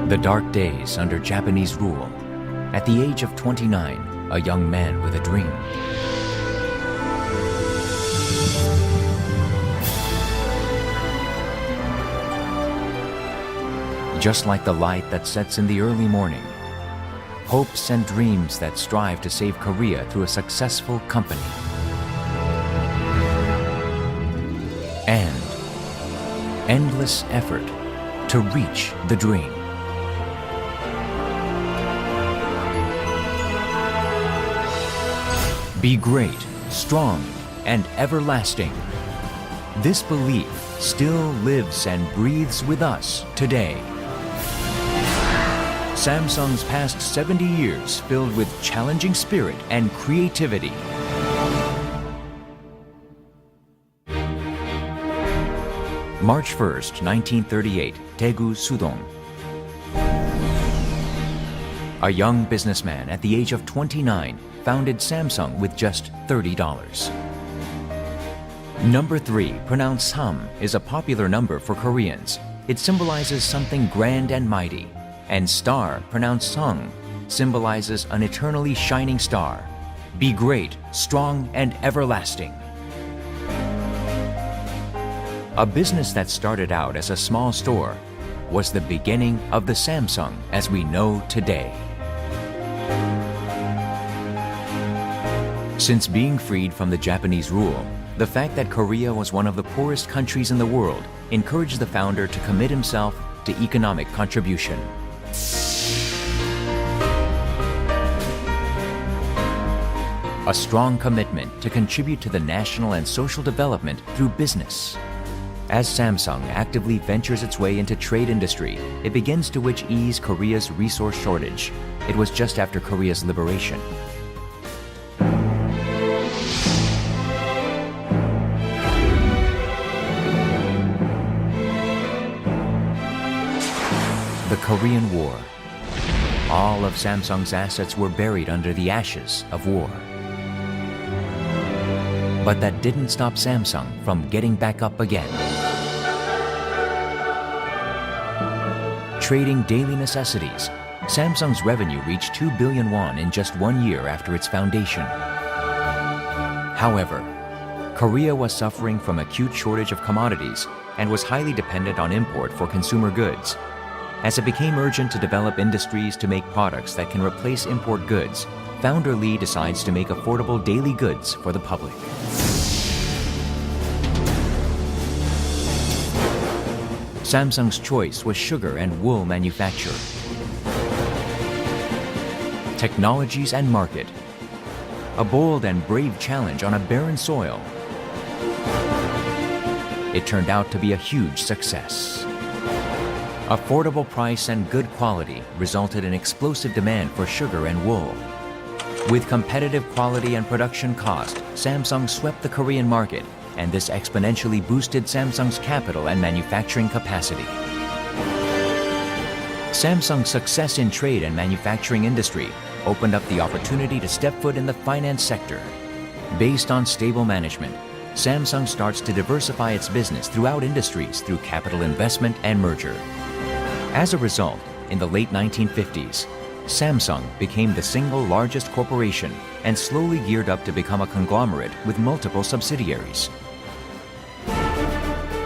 The dark days under Japanese rule. At the age of 29, a young man with a dream. Just like the light that sets in the early morning, hopes and dreams that strive to save Korea through a successful company. And endless effort to reach the dream. Be great, strong, and everlasting. This belief still lives and breathes with us today. Samsung's past 70 years filled with challenging spirit and creativity. March 1st, 1938, Daegu, Sudong. A young businessman at the age of 29 founded Samsung with just $30. Number 3, pronounced Sam, is a popular number for Koreans. It symbolizes something grand and mighty. And star, pronounced Sung, symbolizes an eternally shining star. Be great, strong, and everlasting. A business that started out as a small store was the beginning of the Samsung as we know today. Since being freed from the Japanese rule, the fact that Korea was one of the poorest countries in the world encouraged the founder to commit himself to economic contribution. A strong commitment to contribute to the national and social development through business. As Samsung actively ventures its way into trade industry, it begins to ease Korea's resource shortage. It was just after Korea's liberation. The Korean War. All of Samsung's assets were buried under the ashes of war. But that didn't stop Samsung from getting back up again. Trading daily necessities, Samsung's revenue reached 2 billion won in just 1 year after its foundation. However, Korea was suffering from acute shortage of commodities and was highly dependent on import for consumer goods. As it became urgent to develop industries to make products that can replace import goods, founder Lee decides to make affordable daily goods for the public. Samsung's choice was sugar and wool manufacture. Technologies and market. A bold and brave challenge on a barren soil. It turned out to be a huge success. Affordable price and good quality resulted in explosive demand for sugar and wool. With competitive quality and production cost, Samsung swept the Korean market, and this exponentially boosted Samsung's capital and manufacturing capacity. Samsung's success in trade and manufacturing industry opened up the opportunity to step foot in the finance sector. Based on stable management, Samsung starts to diversify its business throughout industries through capital investment and merger. As a result, in the late 1950s, Samsung became the single largest corporation and slowly geared up to become a conglomerate with multiple subsidiaries.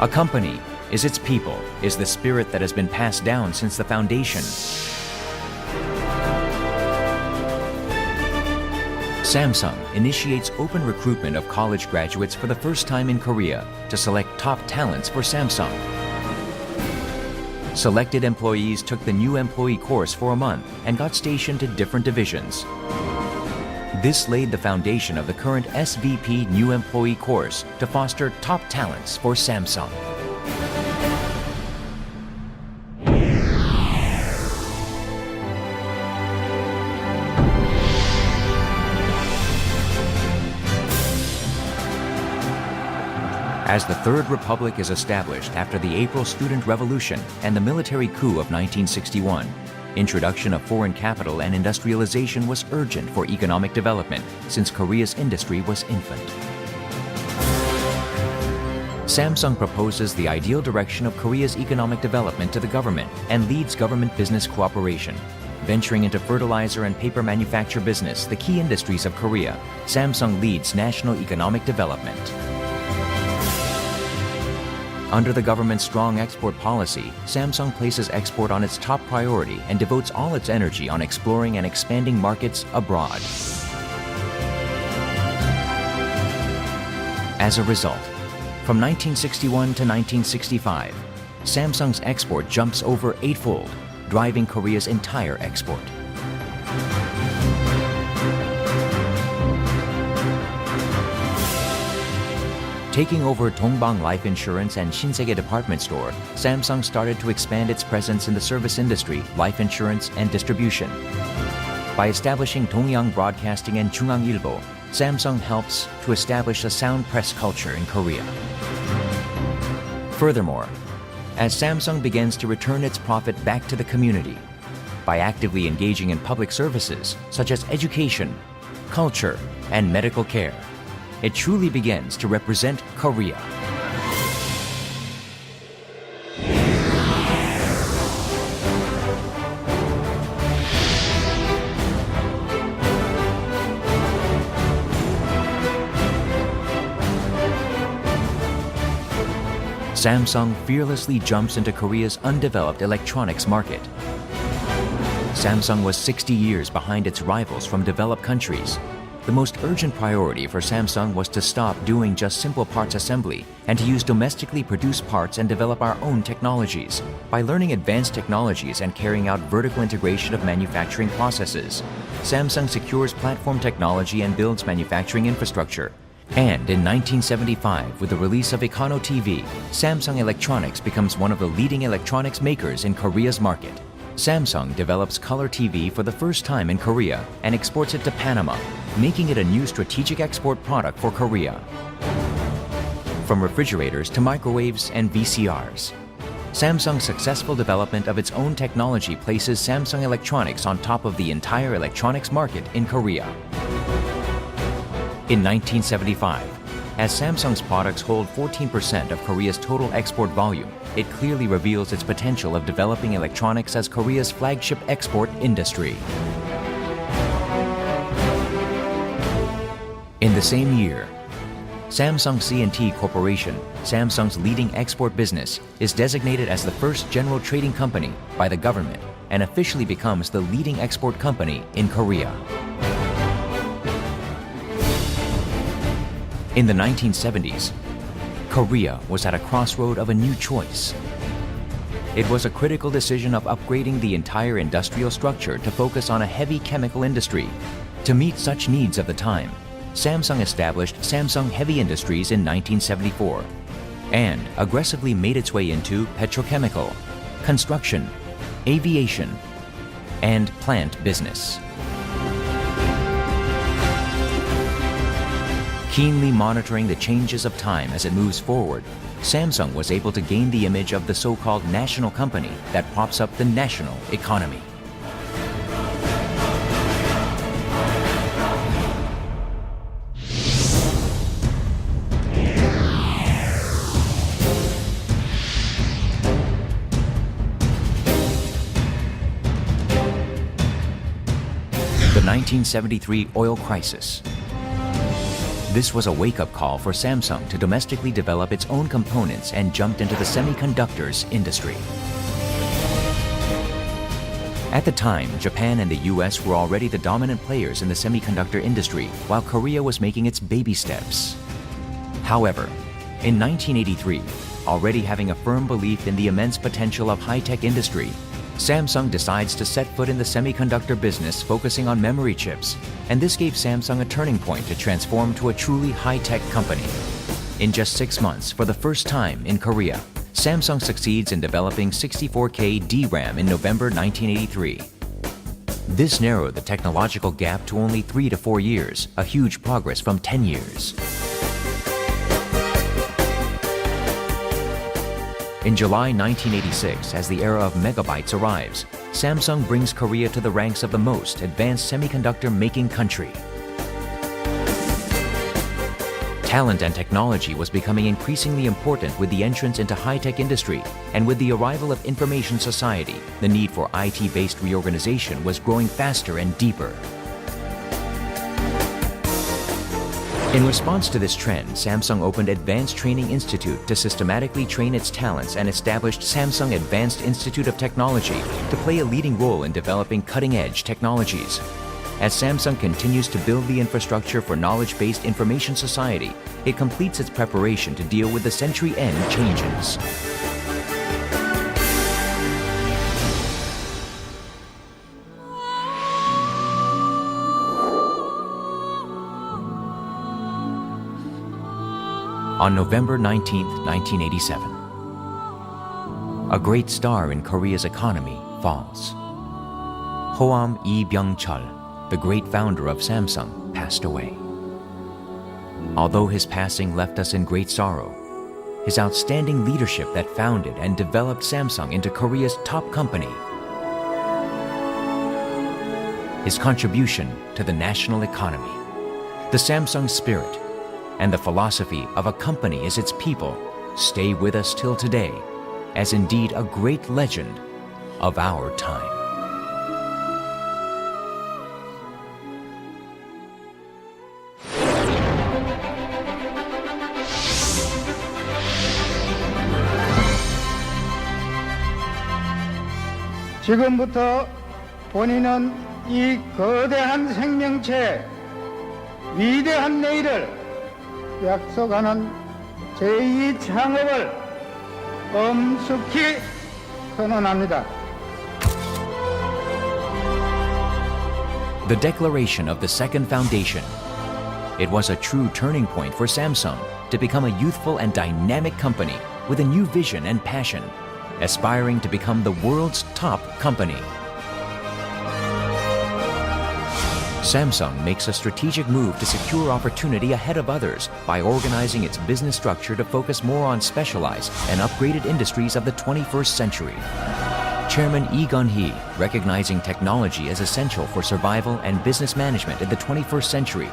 A company is its people, is the spirit that has been passed down since the foundation. Samsung initiates open recruitment of college graduates for the first time in Korea to select top talents for Samsung. Selected employees took the new employee course for a month and got stationed to different divisions. This laid the foundation of the current SVP New Employee course to foster top talents for Samsung. As the Third Republic is established after the April Student Revolution and the military coup of 1961, introduction of foreign capital and industrialization was urgent for economic development since Korea's industry was infant. Samsung proposes the ideal direction of Korea's economic development to the government and leads government-business cooperation. Venturing into fertilizer and paper manufacture business, the key industries of Korea, Samsung leads national economic development. Under the government's strong export policy, Samsung places export on its top priority and devotes all its energy on exploring and expanding markets abroad. As a result, from 1961 to 1965, Samsung's export jumps over eightfold, driving Korea's entire export. Taking over Dongbang Life Insurance and Shinsegae Department Store, Samsung started to expand its presence in the service industry, life insurance, and distribution. By establishing Dongyang Broadcasting and Chungang-ilbo, Samsung helps to establish a sound press culture in Korea. Furthermore, as Samsung begins to return its profit back to the community, by actively engaging in public services such as education, culture, and medical care, it truly begins to represent Korea. Samsung fearlessly jumps into Korea's undeveloped electronics market. Samsung was 60 years behind its rivals from developed countries. The most urgent priority for Samsung was to stop doing just simple parts assembly and to use domestically produced parts and develop our own technologies. By learning advanced technologies and carrying out vertical integration of manufacturing processes, Samsung secures platform technology and builds manufacturing infrastructure. And in 1975, with the release of Econo TV, Samsung Electronics becomes one of the leading electronics makers in Korea's market. Samsung develops color TV for the first time in Korea and exports it to Panama, making it a new strategic export product for Korea. From refrigerators to microwaves and VCRs, Samsung's successful development of its own technology places Samsung Electronics on top of the entire electronics market in Korea. In 1975, as Samsung's products hold 14% of Korea's total export volume, it clearly reveals its potential of developing electronics as Korea's flagship export industry. In the same year, Samsung C&T Corporation, Samsung's leading export business, is designated as the first general trading company by the government and officially becomes the leading export company in Korea. In the 1970s, Korea was at a crossroad of a new choice. It was a critical decision of upgrading the entire industrial structure to focus on a heavy chemical industry. To meet such needs of the time, Samsung established Samsung Heavy Industries in 1974 and aggressively made its way into petrochemical, construction, aviation, and plant business. Keenly monitoring the changes of time as it moves forward, Samsung was able to gain the image of the so-called national company that props up the national economy. The 1973 oil crisis. This was a wake-up call for Samsung to domestically develop its own components and jumped into the semiconductors industry. At the time, Japan and the US were already the dominant players in the semiconductor industry, while Korea was making its baby steps. However, in 1983, already having a firm belief in the immense potential of high-tech industry, Samsung decides to set foot in the semiconductor business focusing on memory chips, and this gave Samsung a turning point to transform to a truly high-tech company. In just 6 months, for the first time in Korea, Samsung succeeds in developing 64K DRAM in November 1983. This narrowed the technological gap to only 3 to 4 years, a huge progress from 10 years. In July 1986, as the era of megabytes arrives, Samsung brings Korea to the ranks of the most advanced semiconductor-making country. Talent and technology was becoming increasingly important with the entrance into high-tech industry, and with the arrival of information society, the need for IT-based reorganization was growing faster and deeper. In response to this trend, Samsung opened Advanced Training Institute to systematically train its talents and established Samsung Advanced Institute of Technology to play a leading role in developing cutting-edge technologies. As Samsung continues to build the infrastructure for knowledge-based information society, it completes its preparation to deal with the century-end changes. On November 19, 1987, a great star in Korea's economy falls. Hoam Lee Byung-chul, the great founder of Samsung, passed away. Although his passing left us in great sorrow, his outstanding leadership that founded and developed Samsung into Korea's top company, his contribution to the national economy, the Samsung spirit, and the philosophy of a company as its people stay with us till today as indeed a great legend of our time. 지금부터 본인은 이 거대한 생명체의 위대한 내일을 약속하는 제2 창업을 엄숙히 선언합니다. The declaration of the second foundation. It was a true turning point for Samsung to become a youthful and dynamic company with a new vision and passion, aspiring to become the world's top company. Samsung makes a strategic move to secure opportunity ahead of others by organizing its business structure to focus more on specialized and upgraded industries of the 21st century. Chairman Lee Gun-hee, recognizing technology as essential for survival and business management in the 21st century,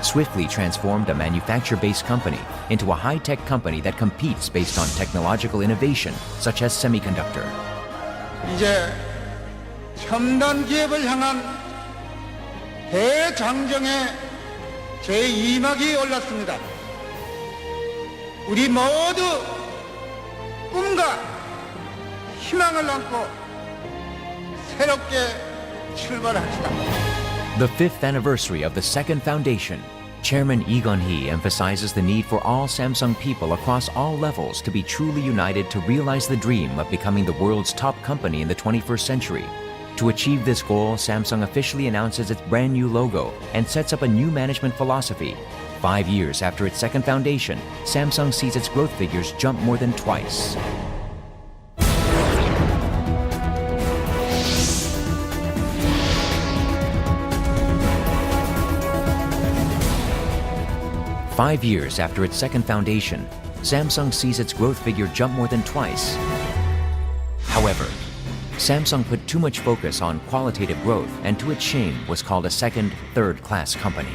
swiftly transformed a manufacture-based company into a high-tech company that competes based on technological innovation such as semiconductor. 이제 첨단 기업을 향한 대장정의 제2막이 올랐습니다. 우리 모두 꿈과 희망을 안고 새롭게 출발합시다. The fifth anniversary of the second foundation, Chairman Lee Gun-hee emphasizes the need for all Samsung people across all levels to be truly united to realize the dream of becoming the world's top company in the 21st century. To achieve this goal, Samsung officially announces its brand new logo and sets up a new management philosophy. 5 years after its second foundation, Samsung sees its growth figures jump more than twice. Five years after its second foundation, Samsung sees its growth figure jump more than twice. However, Samsung put too much focus on qualitative growth and to its shame was called a second, third-class company.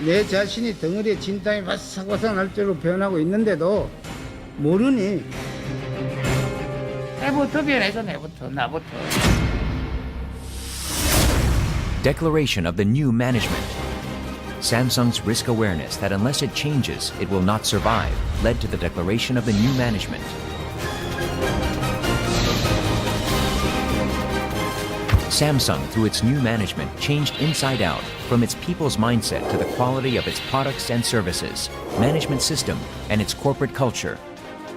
내 자신이 덩어리에 진땀이 바싹바싹 날 대로 변하고 있는데도 모르니 내부터 변해서 내부터 나부터. Declaration of the new management. Samsung's risk awareness that unless it changes, it will not survive, led to the declaration of the new management. Samsung, through its new management, changed inside out, from its people's mindset to the quality of its products and services, management system, and its corporate culture,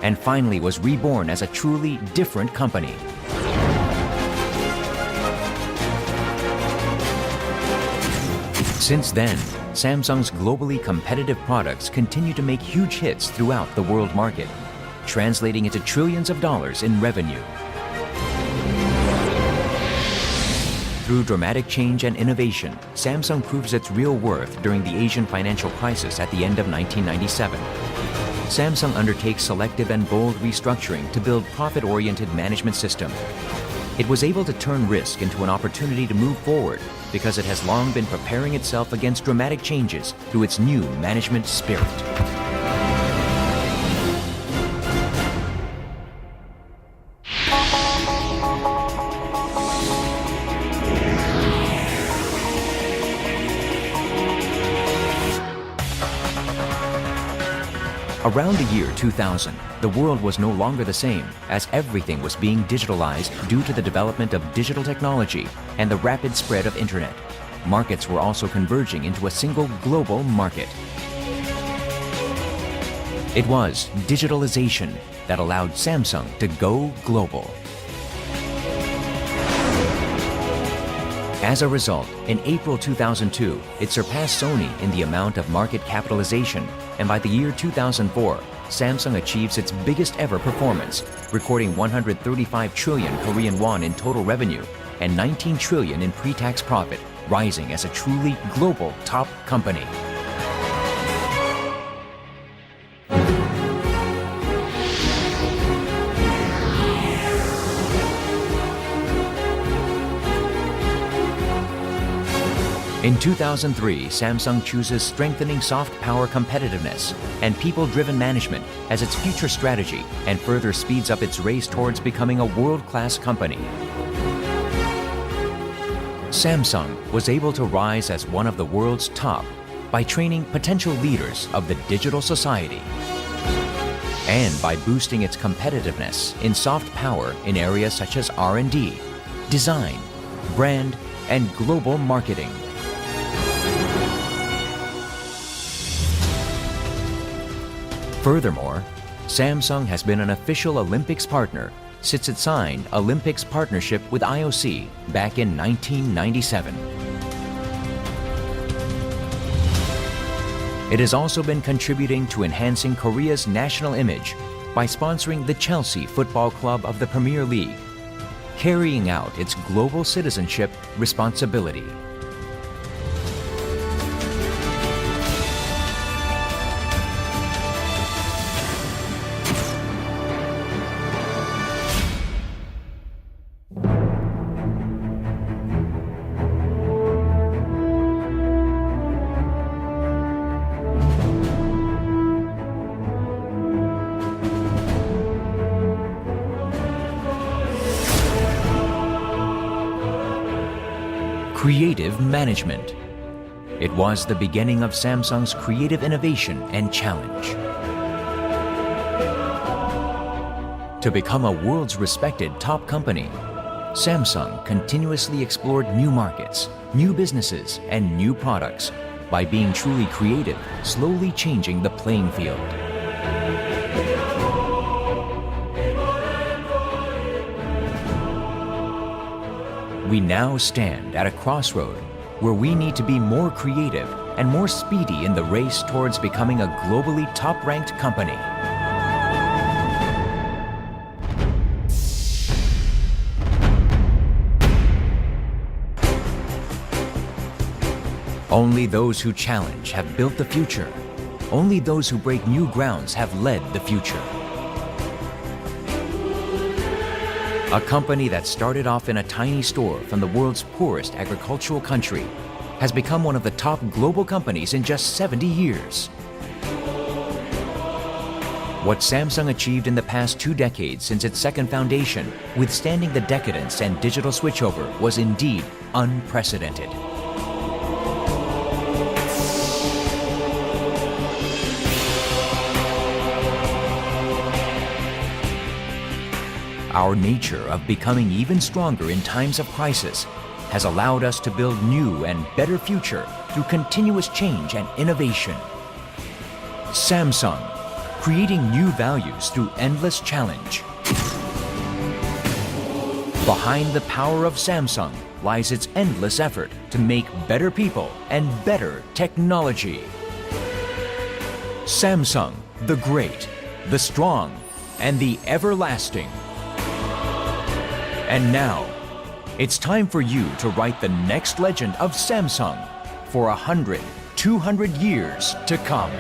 and finally was reborn as a truly different company. Since then, Samsung's globally competitive products continue to make huge hits throughout the world market, translating into trillions of dollars in revenue. Through dramatic change and innovation, Samsung proves its real worth during the Asian financial crisis at the end of 1997. Samsung undertakes selective and bold restructuring to build profit-oriented management system. It was able to turn risk into an opportunity to move forward because it has long been preparing itself against dramatic changes through its new management spirit. Around the year 2000, the world was no longer the same as everything was being digitalized due to the development of digital technology and the rapid spread of internet. Markets were also converging into a single global market. It was digitalization that allowed Samsung to go global. As a result, in April 2002, it surpassed Sony in the amount of market capitalization, and by the year 2004, Samsung achieves its biggest ever performance, recording 135 trillion Korean won in total revenue and 19 trillion in pre-tax profit, rising as a truly global top company. In 2003, Samsung chooses strengthening soft power competitiveness and people-driven management as its future strategy and further speeds up its race towards becoming a world-class company. Samsung was able to rise as one of the world's top by training potential leaders of the digital society and by boosting its competitiveness in soft power in areas such as R&D, design, brand, and global marketing. Furthermore, Samsung has been an official Olympics partner since it signed Olympics partnership with IOC back in 1997. It has also been contributing to enhancing Korea's national image by sponsoring the Chelsea Football Club of the Premier League, carrying out its global citizenship responsibility. Creative management. It was the beginning of Samsung's creative innovation and challenge. To become a world's respected top company, Samsung continuously explored new markets, new businesses, and new products by being truly creative, slowly changing the playing field. We now stand at a crossroad where we need to be more creative and more speedy in the race towards becoming a globally top-ranked company. Only those who challenge have built the future. Only those who break new grounds have led the future. A company that started off in a tiny store from the world's poorest agricultural country has become one of the top global companies in just 70 years. What Samsung achieved in the past 2 decades since its second foundation, withstanding the decadence and digital switchover, was indeed unprecedented. Our nature of becoming even stronger in times of crisis has allowed us to build new and better future through continuous change and innovation. Samsung, creating new values through endless challenge. Behind the power of Samsung lies its endless effort to make better people and better technology. Samsung, the great, the strong, and the everlasting. And now, it's time for you to write the next legend of Samsung for 100, 200 years to come.